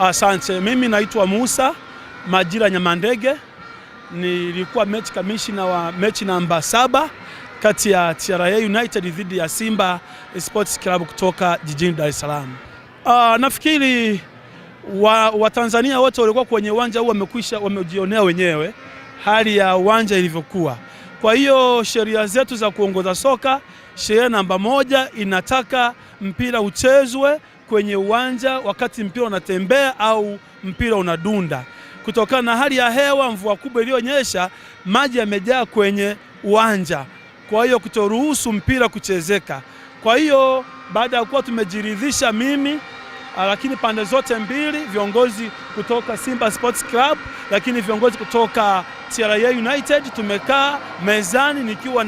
Asante, mimi naitwa Musa Majira Nyamandege. Nilikuwa match commissioner wa mechi namba 7 kati ya TRA United dhidi ya Simba Sports Club kutoka jijini Dar es Salaam. Nafikiri Watanzania wote walikuwa kwenye uwanja huu wamejionea wenyewe hali ya uwanja ilivyokuwa. Kwa hiyo sheria zetu za kuongoza soka, sheria namba 1 inataka mpira uchezwe kwenye uwanja wakati mpira unatembea au mpira unadunda. Kutokana na hali ya hewa, mvua kubwa iliyonyesha, maji yamejaa kwenye uwanja, kwa hiyo kutoruhusu mpira kuchezeka. Kwa hiyo baada ya kuwa tumejiridhisha mimi, lakini pande zote mbili, viongozi kutoka Simba Sports Club lakini viongozi kutoka TRA United, tumekaa mezani nikiwa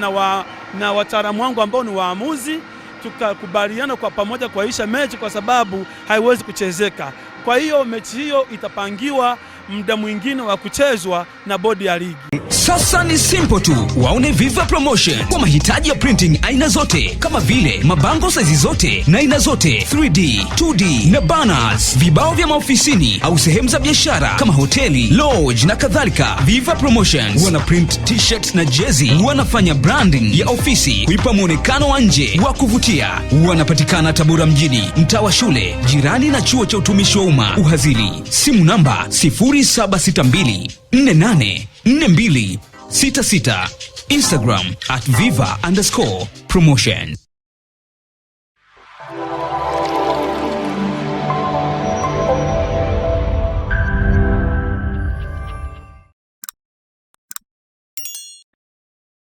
na wataalamu wangu ambao ni waamuzi, tukakubaliana kwa pamoja kuahirisha mechi kwa sababu haiwezi kuchezeka. Kwa hiyo mechi hiyo itapangiwa muda mwingine wa kuchezwa na bodi ya ligi. Sasa ni simple tu, waone Viva Promotion kwa mahitaji ya printing aina zote kama vile mabango size zote na aina zote, 3D, 2D na banners, vibao vya maofisini au sehemu za biashara kama hoteli, lodge na kadhalika. Viva Promotion wana print t-shirt na jezi, wanafanya branding ya ofisi kuipa muonekano wa nje wa kuvutia. Wanapatikana Tabora mjini, mtaa wa shule, jirani na chuo cha utumishi wa umma Uhazili. Simu namba 0762484266. Instagram @viva_promotion.